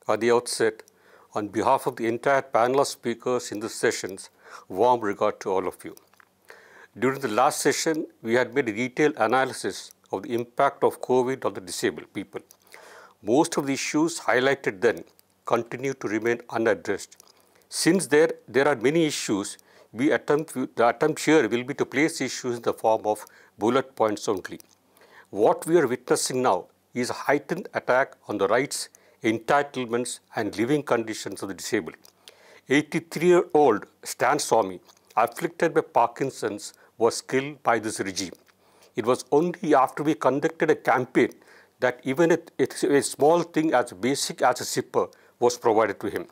At the outset, on behalf of the entire panel of speakers in this sessions, warm regard to all of you. During the last session, we had made a detailed analysis of the impact of COVID on the disabled people. Most of the issues highlighted then continue to remain unaddressed. Since there are many issues, the attempt here will be to place issues in the form of bullet points only. What we are witnessing now is a heightened attack on the rights, entitlements, and living conditions of the disabled. 83-year-old Stan Swamy, afflicted by Parkinson's, was killed by this regime. It was only after we conducted a campaign that even a small thing as basic as a zipper was provided to him.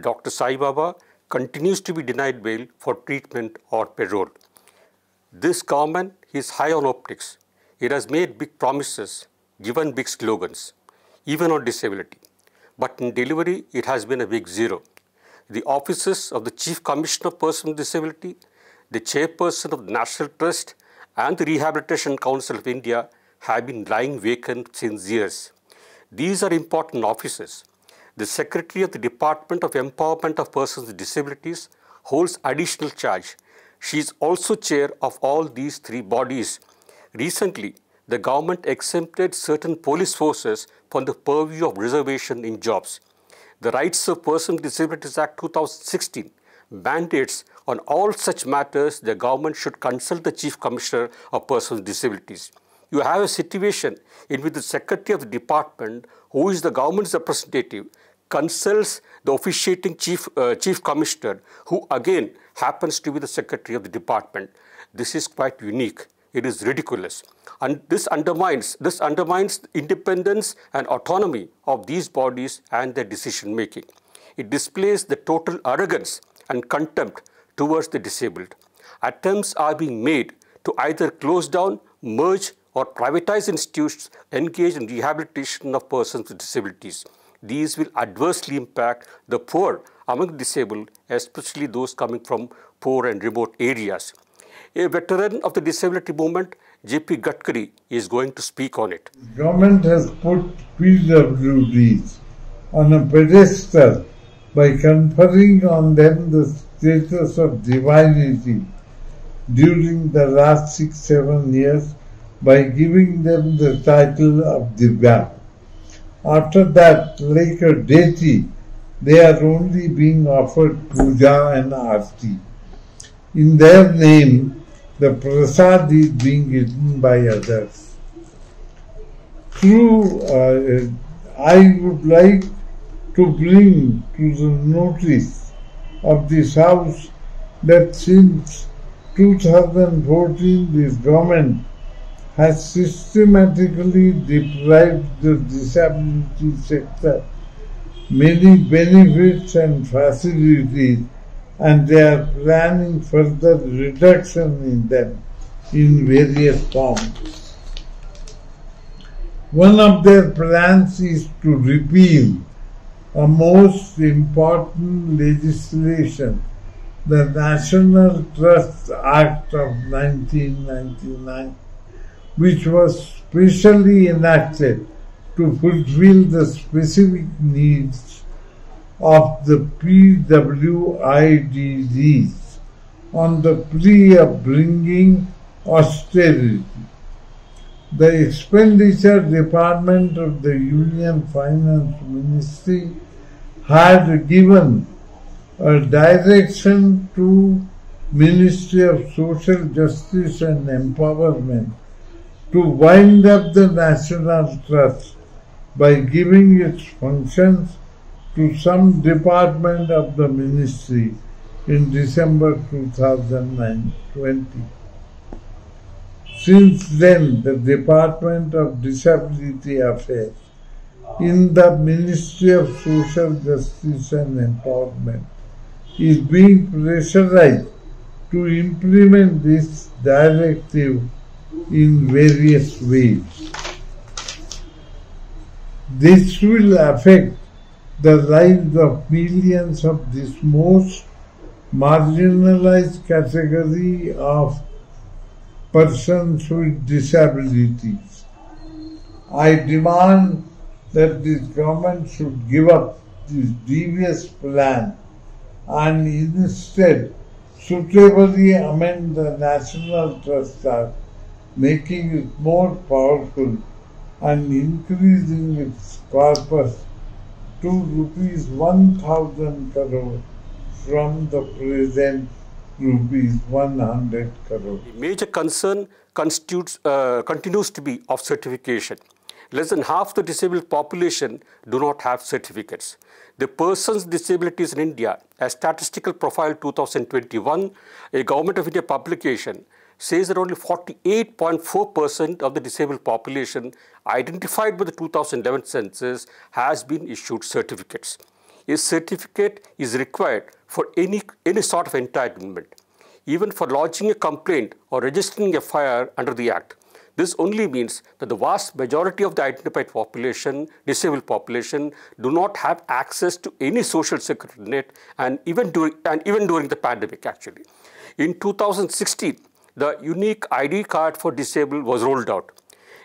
Dr. Sai Baba continues to be denied bail for treatment or parole. This government is high on optics. It has made big promises, given big slogans, even on disability. But in delivery, it has been a big zero. The offices of the Chief Commissioner of Persons with Disability, the Chairperson of the National Trust, and the Rehabilitation Council of India have been lying vacant since years. These are important offices. The Secretary of the Department of Empowerment of Persons with Disabilities holds additional charge. She is also chair of all these three bodies. Recently, the government exempted certain police forces from the purview of reservation in jobs. The Rights of Persons with Disabilities Act 2016 mandates on all such matters the government should consult the Chief Commissioner of Persons with Disabilities. You have a situation in which the Secretary of the Department, who is the government's representative, consults the officiating Chief Commissioner, who again happens to be the Secretary of the Department. This is quite unique. It is ridiculous. And this undermines the independence and autonomy of these bodies and their decision making. It displays the total arrogance and contempt towards the disabled. Attempts are being made to either close down, merge, or privatize institutions engaged in rehabilitation of persons with disabilities. These will adversely impact the poor among the disabled, especially those coming from poor and remote areas. A veteran of the disability movement, J.P. Gadkari, is going to speak on it. The government has put PWDs on a pedestal by conferring on them the status of divinity during the last 6-7 years by giving them the title of Divya. After that, like a deity, they are only being offered puja and arti. In their name, the prasad is being eaten by others. I would like to bring to the notice of this House that since 2014, this government has systematically deprived the disability sector many benefits and facilities, and they are planning further reduction in them in various forms. One of their plans is to repeal a most important legislation, the National Trust Act of 1999, which was specially enacted to fulfill the specific needs of the PWIDs on the plea of bringing austerity. The Expenditure Department of the Union Finance Ministry had given a direction to Ministry of Social Justice and Empowerment to wind up the National Trust by giving its functions to some department of the ministry in December 2020. Since then, the Department of Disability Affairs in the Ministry of Social Justice and Empowerment is being pressurized to implement this directive in various ways. This will affect the lives of millions of this most marginalized category of persons with disabilities. I demand that this government should give up this devious plan and instead suitably amend the National Trust Act, making it more powerful and increasing its corpus to rupees 1,000 crore from the present rupees 100 crore. The major concern continues to be of certification. Less than half the disabled population do not have certificates. The person's disabilities in India, a statistical profile 2021, a Government of India publication, says that only 48.4% of the disabled population identified by the 2011 census has been issued certificates. A certificate is required for any sort of entitlement, even for lodging a complaint or registering a FIR under the Act. This only means that the vast majority of the identified population, disabled population, do not have access to any social security net, and even during the pandemic, actually. In 2016, the unique ID card for disabled was rolled out.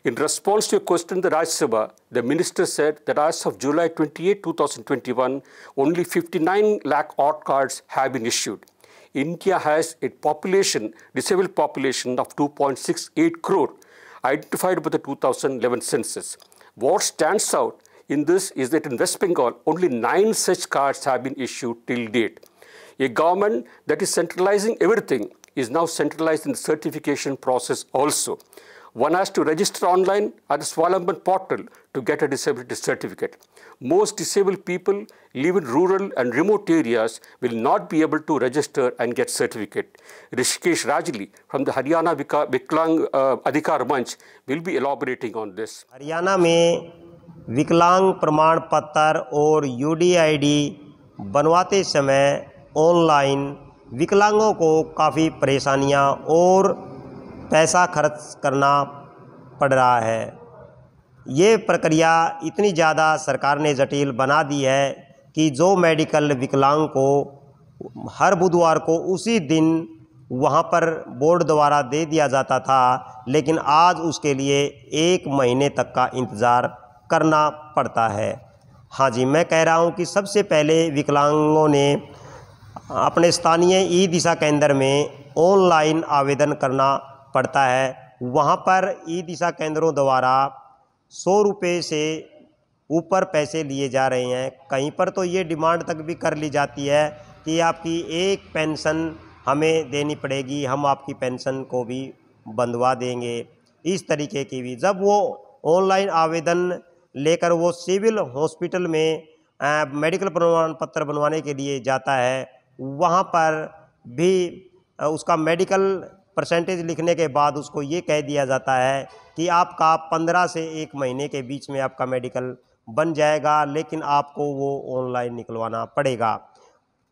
In response to a question in the Rajya Sabha, the minister said that as of July 28, 2021, only 59 lakh odd cards have been issued. India has a disabled population of 2.68 crore, identified by the 2011 census. What stands out in this is that in West Bengal, only 9 such cards have been issued till date. A government that is centralizing everything is now centralizing the certification process also. One has to register online at the Swalamban portal to get a disability certificate. Most disabled people live in rural and remote areas will not be able to register and get certificate. Rishikesh Rajali from the Haryana Viklang Adhikar Manch will be elaborating on this. Haryana में विकलांग प्रमाण पत्र और UDID बनवाते समय online विकलांगों को काफ़ी परेशानियां और पैसा खर्च करना पड़ रहा है। ये प्रक्रिया इतनी ज़्यादा सरकार ने जटिल बना दी है कि जो मेडिकल विकलांग को हर बुधवार को उसी दिन वहाँ पर बोर्ड द्वारा दे दिया जाता था, लेकिन आज उसके लिए 1 महीने तक का इंतज़ार करना पड़ता है। हाँ जी, मैं कह रहा हूँ कि सबसे पहले विकलांगों ने अपने स्थानीय ई दिशा केंद्र में ऑनलाइन आवेदन करना पड़ता है। वहाँ पर ई दिशा केंद्रों द्वारा 100 रुपये से ऊपर पैसे लिए जा रहे हैं। कहीं पर तो ये डिमांड तक भी कर ली जाती है कि आपकी एक पेंशन हमें देनी पड़ेगी, हम आपकी पेंशन को भी बंधवा देंगे। इस तरीके की भी जब वो ऑनलाइन आवेदन लेकर वो सिविल हॉस्पिटल में मेडिकल प्रमाण पत्र बनवाने के लिए जाता है, वहाँ पर भी उसका मेडिकल परसेंटेज लिखने के बाद उसको ये कह दिया जाता है कि आपका 15 से 1 महीने के बीच में आपका मेडिकल बन जाएगा, लेकिन आपको वो ऑनलाइन निकलवाना पड़ेगा।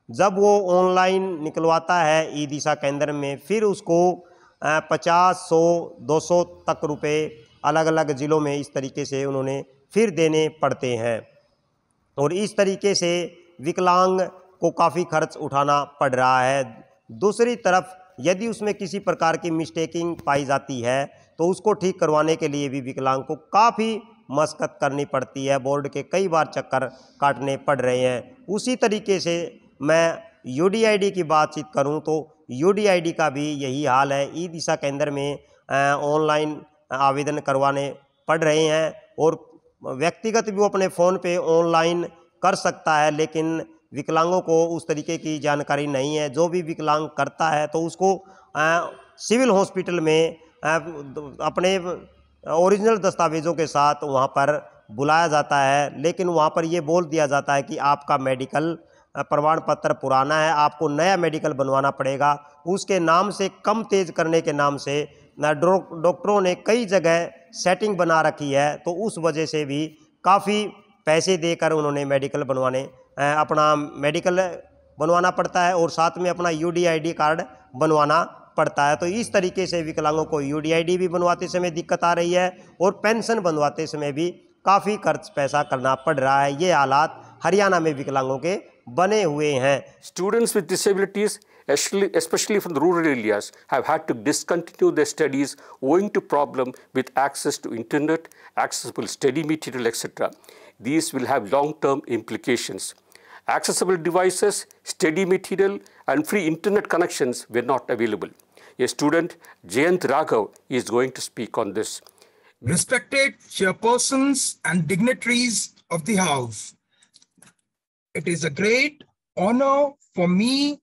जब वो ऑनलाइन निकलवाता है ई दिशा केंद्र में, फिर उसको 50, 100, 200 तक रुपए अलग अलग ज़िलों में इस तरीके से उन्होंने फिर देने पड़ते हैं और इस तरीके से विकलांग को काफ़ी खर्च उठाना पड़ रहा है। दूसरी तरफ यदि उसमें किसी प्रकार की मिस्टेकिंग पाई जाती है तो उसको ठीक करवाने के लिए भी विकलांग को काफ़ी मशक्क़त करनी पड़ती है, बोर्ड के कई बार चक्कर काटने पड़ रहे हैं। उसी तरीके से मैं यूडीआईडी की बातचीत करूं तो यूडीआईडी का भी यही हाल है। ई दिशा केंद्र में ऑनलाइन आवेदन करवाने पड़ रहे हैं और व्यक्तिगत भी वो अपने फ़ोन पे ऑनलाइन कर सकता है, लेकिन विकलांगों को उस तरीके की जानकारी नहीं है। जो भी विकलांग करता है तो उसको सिविल हॉस्पिटल में अपने ओरिजिनल दस्तावेज़ों के साथ वहाँ पर बुलाया जाता है, लेकिन वहाँ पर ये बोल दिया जाता है कि आपका मेडिकल प्रमाण पत्र पुराना है, आपको नया मेडिकल बनवाना पड़ेगा। उसके नाम से कम तेज़ करने के नाम से डॉक्टरों ने कई जगह सेटिंग बना रखी है, तो उस वजह से भी काफ़ी पैसे देकर उन्होंने मेडिकल अपना मेडिकल बनवाना पड़ता है और साथ में अपना यूडीआईडी कार्ड बनवाना पड़ता है। तो इस तरीके से विकलांगों को यूडीआईडी भी बनवाते समय दिक्कत आ रही है और पेंशन बनवाते समय भी काफ़ी खर्च पैसा करना पड़ रहा है। ये हालात हरियाणा में विकलांगों के बने हुए हैं। Students with disabilities, especially from the rural areas, have had to discontinue their studies owing to problem with access to internet, accessible study material, etc. these will have long-term implications. Accessible devices, steady material, and free internet connections were not available. A student, Jayant Raghav, is going to speak on this. Respected chairpersons and dignitaries of the House, it is a great honor for me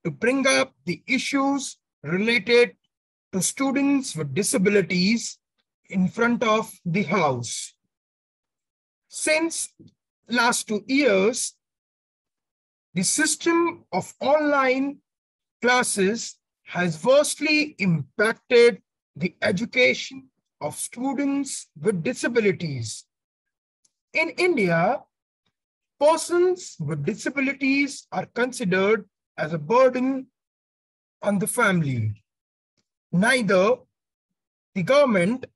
to bring up the issues related to students with disabilities in front of the House. Since last 2 years, the system of online classes has vastly impacted the education of students with disabilities. In India, persons with disabilities are considered as a burden on the family. Neither the government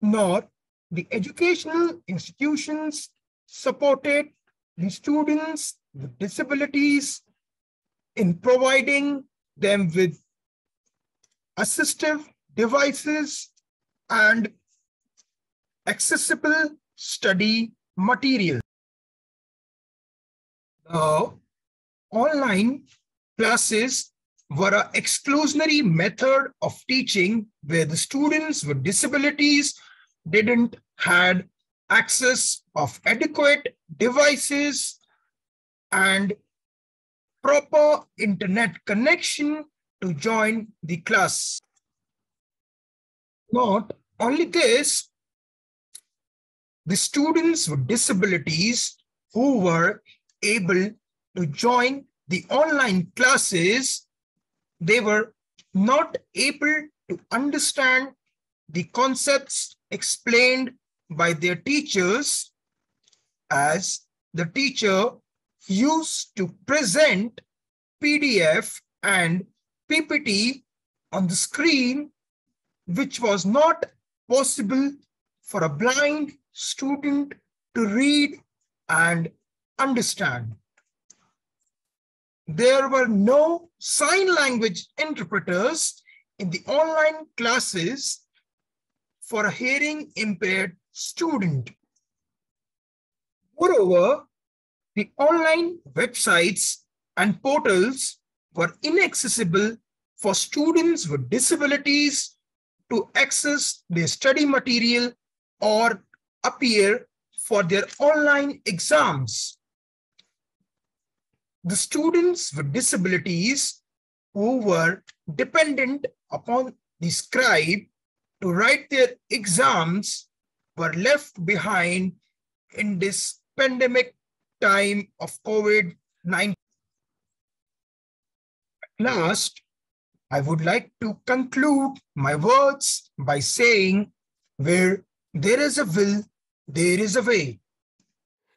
nor the educational institutions supported the students with disabilities in providing them with assistive devices and accessible study material. The online classes were an exclusionary method of teaching where the students with disabilities didn't had access of adequate devices and proper internet connection to join the class. Not only this, the students with disabilities who were able to join the online classes, they were not able to understand the concepts explained by their teachers, as the teacher used to present PDF and PPT on the screen, which was not possible for a blind student to read and understand. There were no sign language interpreters in the online classes for a hearing impaired student. Moreover, the online websites and portals were inaccessible for students with disabilities to access their study material or appear for their online exams. The students with disabilities who were dependent upon the scribe to write their exams were left behind in this pandemic time of COVID-19. Last, I would like to conclude my words by saying, where there is a will, there is a way.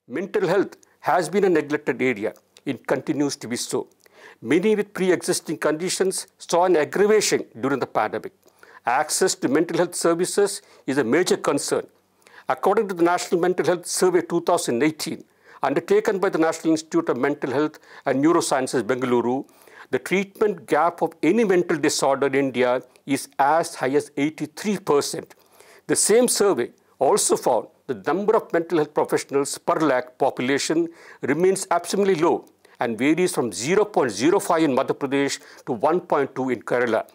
Mental health has been a neglected area. It continues to be so. Many with pre-existing conditions saw an aggravation during the pandemic. Access to mental health services is a major concern. According to the National Mental Health Survey 2018, undertaken by the National Institute of Mental Health and Neurosciences, Bengaluru, the treatment gap of any mental disorder in India is as high as 83%. The same survey also found the number of mental health professionals per lakh population remains absurdly low and varies from 0.05 in Madhya Pradesh to 1.2 in Kerala.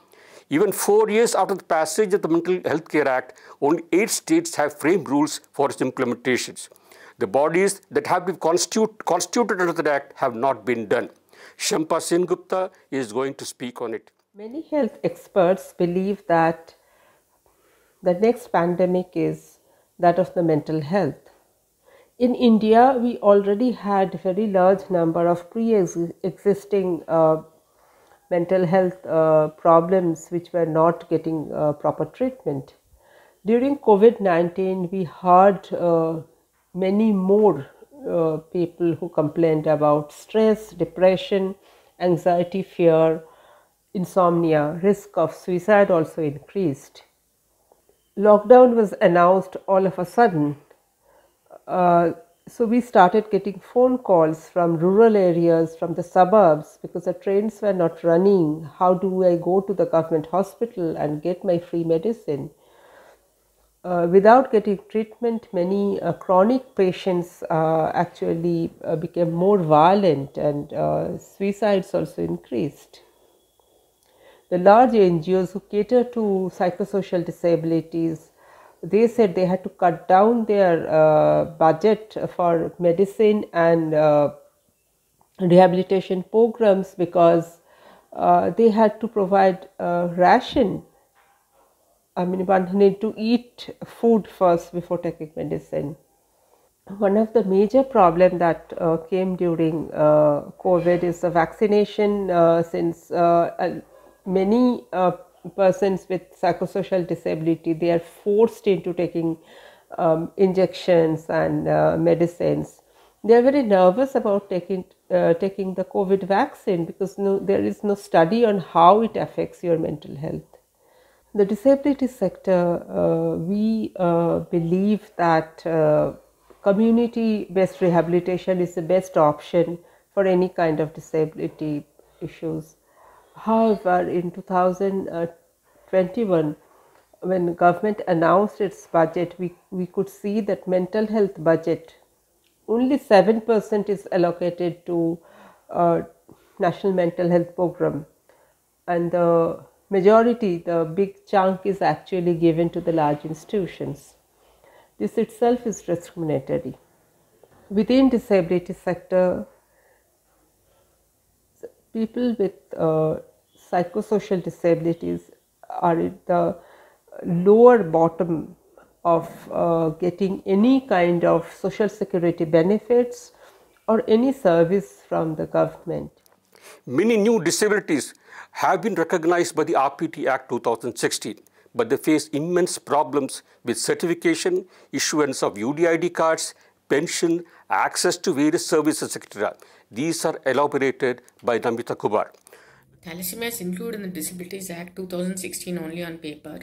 Even 4 years after the passage of the Mental Health Care Act, only 8 states have framed rules for its implementations. The bodies that have been constituted under the Act have not been done. Shampa Sengupta is going to speak on it. Many health experts believe that the next pandemic is that of the mental health. In India, we already had a very large number of pre-existing mental health problems which were not getting proper treatment. During COVID-19, we heard many more people who complained about stress, depression, anxiety, fear, insomnia. Risk of suicide also increased. Lockdown was announced all of a sudden. So we started getting phone calls from rural areas, from the suburbs, because the trains were not running. How do I go to the government hospital and get my free medicine? Without getting treatment, many chronic patients actually became more violent, and suicides also increased. The large NGOs who cater to psychosocial disabilities, they said they had to cut down their budget for medicine and rehabilitation programs because they had to provide ration. I mean, one need to eat food first before taking medicine. One of the major problems that came during COVID is the vaccination, since many persons with psychosocial disability, they are forced into taking injections and medicines. They are very nervous about taking the COVID vaccine because there is no study on how it affects your mental health. The disability sector, we believe that community-based rehabilitation is the best option for any kind of disability issues. However, in 2021, when the government announced its budget, we could see that mental health budget, only 7% is allocated to National Mental Health Program, and the majority, the big chunk, is actually given to the large institutions. This itself is discriminatory. Within disability sector, people with psychosocial disabilities are at the lower bottom of getting any kind of social security benefits or any service from the government. Many new disabilities have been recognized by the RPT Act 2016, but they face immense problems with certification, issuance of UDID cards, pension, access to various services, etc. These are elaborated by Namita Kubar. Thalassemia is included in the Disabilities Act 2016 only on paper.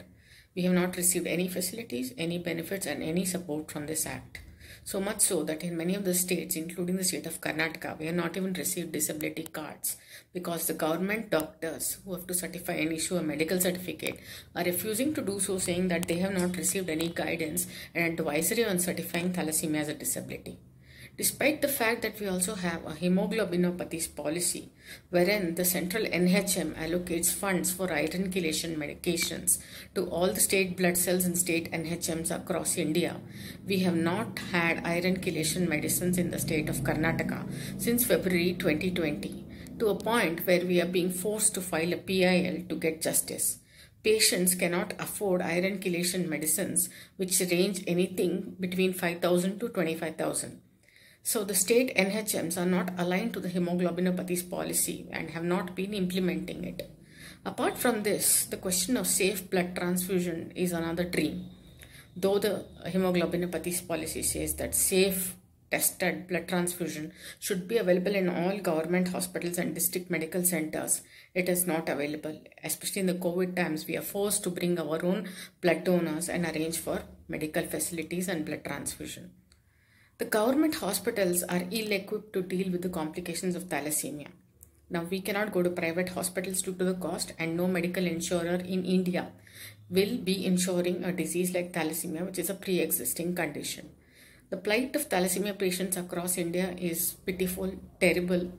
We have not received any facilities, any benefits and any support from this act. So much so that in many of the states, including the state of Karnataka, we have not even received disability cards because the government doctors who have to certify and issue a medical certificate are refusing to do so, saying that they have not received any guidance and advisory on certifying thalassemia as a disability. Despite the fact that we also have a hemoglobinopathies policy, wherein the central NHM allocates funds for iron chelation medications to all the state blood cells and state NHMs across India, we have not had iron chelation medicines in the state of Karnataka since February 2020, to a point where we are being forced to file a PIL to get justice. Patients cannot afford iron chelation medicines, which range anything between 5,000 to 25,000. So the state NHMs are not aligned to the hemoglobinopathies policy and have not been implementing it. Apart from this, the question of safe blood transfusion is another dream. Though the hemoglobinopathies policy says that safe tested blood transfusion should be available in all government hospitals and district medical centers, it is not available. Especially in the COVID times, we are forced to bring our own blood donors and arrange for medical facilities and blood transfusion. The government hospitals are ill-equipped to deal with the complications of thalassemia. Now, we cannot go to private hospitals due to the cost, and no medical insurer in India will be insuring a disease like thalassemia, which is a pre-existing condition. The plight of thalassemia patients across India is pitiful, terrible,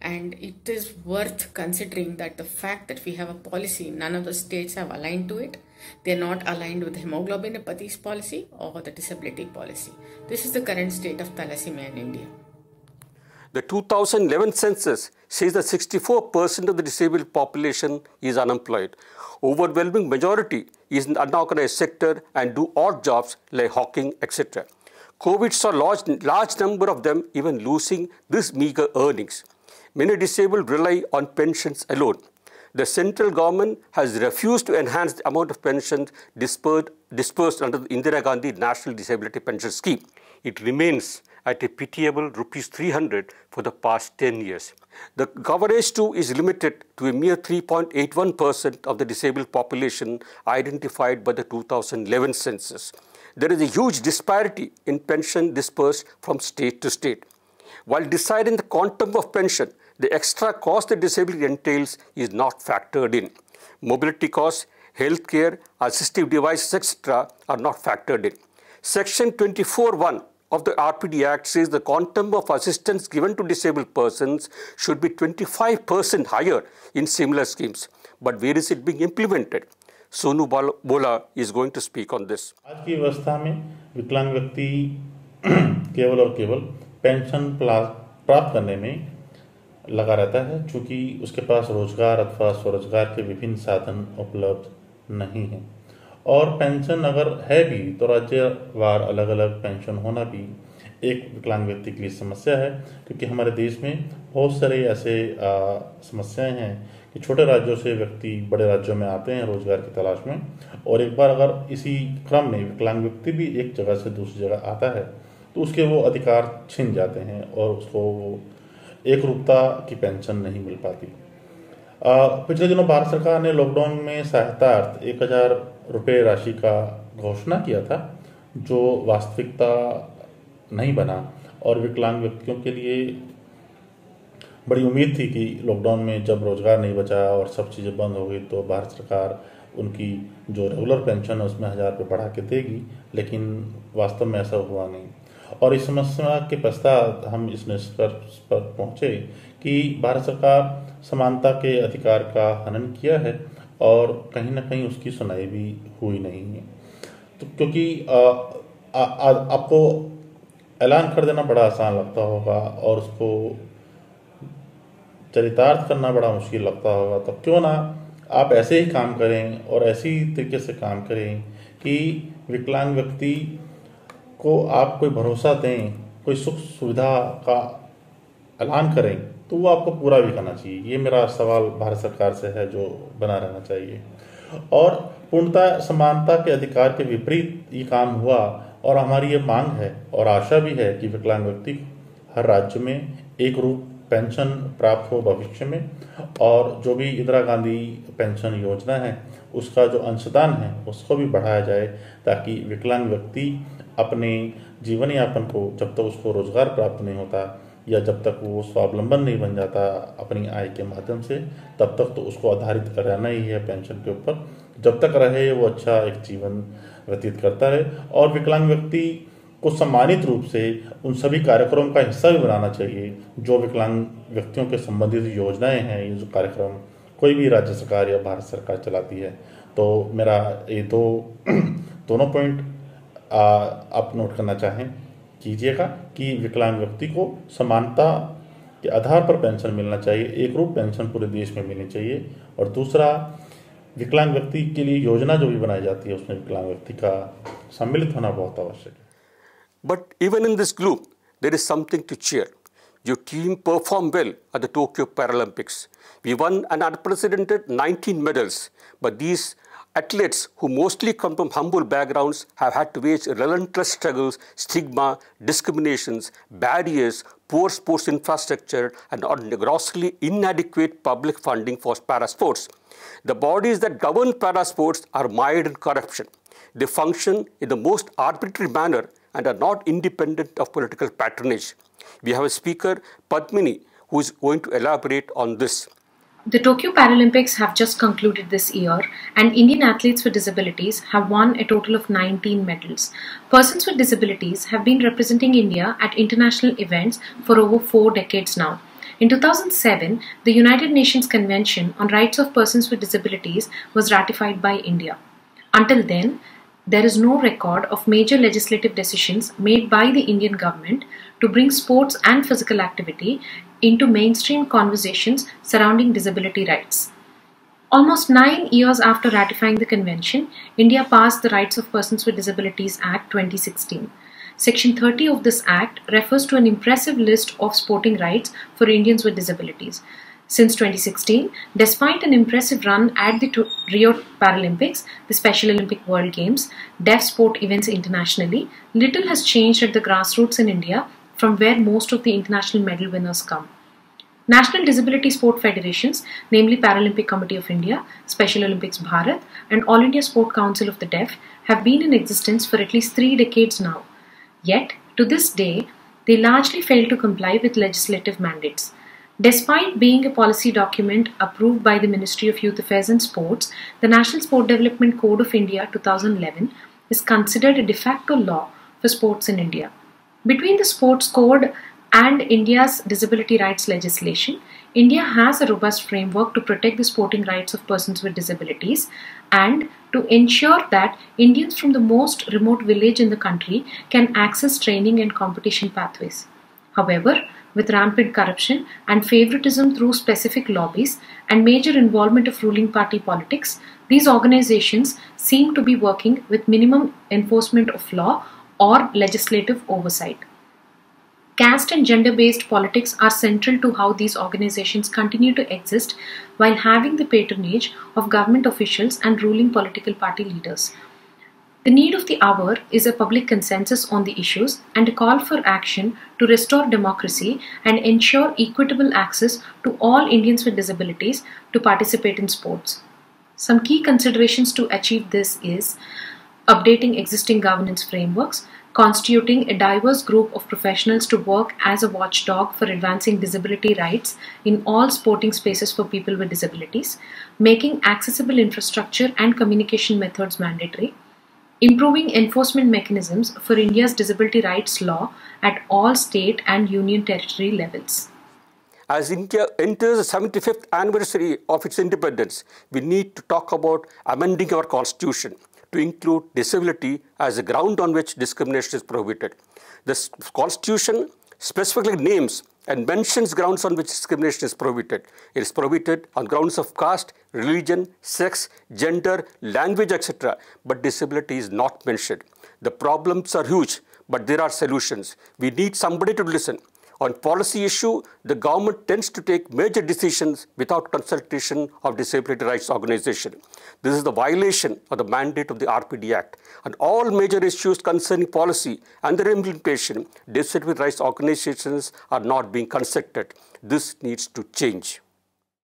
and it is worth considering that the fact that we have a policy, none of the states have aligned to it. They are not aligned with the hemoglobinopathies policy or the disability policy. This is the current state of thalassemia in India. The 2011 census says that 64% of the disabled population is unemployed. Overwhelming majority is in the unorganized sector and do odd jobs like hawking, etc. COVID saw large number of them even losing this meager earnings. Many disabled rely on pensions alone. The central government has refused to enhance the amount of pensions dispersed under the Indira Gandhi National Disability Pension Scheme. It remains at a pitiable ₹300 for the past 10 years. The coverage too is limited to a mere 3.81% of the disabled population identified by the 2011 census. There is a huge disparity in pension dispersed from state to state. While deciding the quantum of pension, the extra cost that disability entails is not factored in. Mobility costs, healthcare, assistive devices, etc. are not factored in. Section 24(1) of the RPD Act says the quantum of assistance given to disabled persons should be 25% higher in similar schemes. But where is it being implemented? Sonu Bola is going to speak on this. आज की व्यवस्था में विकलांग व्यक्ति केवल और केवल pension प्राप्त करने में लगा रहता है, चूँकि उसके पास रोजगार अथवा स्वरोजगार के विभिन्न साधन उपलब्ध नहीं हैं। और पेंशन अगर है भी तो राज्यवार अलग अलग पेंशन होना भी एक विकलांग व्यक्ति के लिए समस्या है, क्योंकि हमारे देश में बहुत सारे ऐसे समस्याएं हैं कि छोटे राज्यों से व्यक्ति बड़े राज्यों में आते हैं रोजगार की तलाश में, और एक बार अगर इसी क्रम में विकलांग व्यक्ति भी एक जगह से दूसरी जगह आता है तो उसके वो अधिकार छिन जाते हैं और उसको एक रूपता की पेंशन नहीं मिल पाती। पिछले दिनों भारत सरकार ने लॉकडाउन में सहायतार्थ 1000 रुपये राशि का घोषणा किया था, जो वास्तविकता नहीं बना, और विकलांग व्यक्तियों के लिए बड़ी उम्मीद थी कि लॉकडाउन में जब रोजगार नहीं बचा और सब चीज़ें बंद हो गई तो भारत सरकार उनकी जो रेगुलर पेंशन है उसमें 1000 रुपये बढ़ा के देगी, लेकिन वास्तव में ऐसा हुआ नहीं। और इस समस्या के पश्चात हम इस निष्कर्ष पर पहुँचे कि भारत सरकार समानता के अधिकार का हनन किया है और कहीं ना कहीं उसकी सुनाई भी हुई नहीं है। तो क्योंकि आपको ऐलान कर देना बड़ा आसान लगता होगा और उसको चरितार्थ करना बड़ा मुश्किल लगता होगा, तो क्यों ना आप ऐसे ही काम करें और ऐसी तरीके से काम करें कि विकलांग व्यक्ति को आप कोई भरोसा दें, कोई सुख सुविधा का ऐलान करें तो वो आपको पूरा भी करना चाहिए। ये मेरा सवाल भारत सरकार से है, जो बना रहना चाहिए। और पूर्णतः समानता के अधिकार के विपरीत ये काम हुआ, और हमारी ये मांग है और आशा भी है कि विकलांग व्यक्ति हर राज्य में एक रूप पेंशन प्राप्त हो भविष्य में, और जो भी इंदिरा गांधी पेंशन योजना है उसका जो अंशदान है उसको भी बढ़ाया जाए, ताकि विकलांग व्यक्ति अपने जीवन यापन को, जब तक उसको रोजगार प्राप्त नहीं होता या जब तक वो स्वावलंबन नहीं बन जाता अपनी आय के माध्यम से, तब तक तो उसको आधारित रहना ही है पेंशन के ऊपर। जब तक रहे वो अच्छा एक जीवन व्यतीत करता रहे, और विकलांग व्यक्ति को सम्मानित रूप से उन सभी कार्यक्रमों का हिस्सा भी बनाना चाहिए जो विकलांग व्यक्तियों के संबंधित योजनाएं हैं। ये जो कार्यक्रम कोई भी राज्य सरकार या भारत सरकार चलाती है। तो मेरा ये दोनों पॉइंट आप नोट करना चाहें कीजिएगा कि विकलांग व्यक्ति को समानता के आधार पर पेंशन मिलना चाहिए, एक रूप पेंशन पूरे देश में मिलनी चाहिए। और दूसरा, विकलांग व्यक्ति के लिए योजना जो भी बनाई जाती है उसमें विकलांग व्यक्ति का सम्मिलित होना बहुत आवश्यक है। But even in this gloom, there is something to cheer. Your team performed well at the Tokyo Paralympics. We won an unprecedented 19 medals, but these athletes, who mostly come from humble backgrounds, have had to wage relentless struggles, stigma, discriminations, barriers, poor sports infrastructure, and grossly inadequate public funding for parasports. The bodies that govern parasports are mired in corruption. They function in the most arbitrary manner and are not independent of political patronage. We have a speaker, Padmini, who is going to elaborate on this. The Tokyo Paralympics have just concluded this year, and Indian athletes with disabilities have won a total of 19 medals. Persons with disabilities have been representing India at international events for over 4 decades now. In 2007, the United Nations Convention on Rights of Persons with Disabilities was ratified by India. Until then, there is no record of major legislative decisions made by the Indian government to bring sports and physical activity into mainstream conversations surrounding disability rights. Almost 9 years after ratifying the convention, India passed the Rights of Persons with Disabilities Act 2016. Section 30 of this act refers to an impressive list of sporting rights for Indians with disabilities. Since 2016, despite an impressive run at the Rio Paralympics, the Special Olympic World Games, deaf sport events internationally, little has changed at the grassroots in India, from where most of the international medal winners come. National disability sport federations, namely Paralympic Committee of India, Special Olympics Bharat, and All India Sport Council of the Deaf, have been in existence for at least 3 decades now. Yet, to this day, they largely fail to comply with legislative mandates. Despite being a policy document approved by the Ministry of Youth Affairs and Sports, the National Sport Development Code of India 2011 is considered a de facto law for sports in India. Between the Sports Code and India's disability rights legislation, India has a robust framework to protect the sporting rights of persons with disabilities and to ensure that Indians from the most remote village in the country can access training and competition pathways. However, with rampant corruption and favoritism through specific lobbies and major involvement of ruling party politics, these organizations seem to be working with minimum enforcement of law or legislative oversight. Caste and gender-based politics are central to how these organizations continue to exist while having the patronage of government officials and ruling political party leaders. The need of the hour is a public consensus on the issues and a call for action to restore democracy and ensure equitable access to all Indians with disabilities to participate in sports. Some key considerations to achieve this is updating existing governance frameworks, constituting a diverse group of professionals to work as a watchdog for advancing disability rights in all sporting spaces for people with disabilities, making accessible infrastructure and communication methods mandatory, improving enforcement mechanisms for India's disability rights law at all state and union territory levels. As India enters the 75th anniversary of its independence, we need to talk about amending our constitution to include disability as a ground on which discrimination is prohibited. The constitution specifically names and mentions grounds on which discrimination is prohibited. It is prohibited on grounds of caste, religion, sex, gender, language, etc. But disability is not mentioned. The problems are huge, but there are solutions. We need somebody to listen. On policy issue, the government tends to take major decisions without consultation of disability rights organization. This is the violation of the mandate of the RPD Act. On all major issues concerning policy and their implementation, disability rights organizations are not being consulted. This needs to change.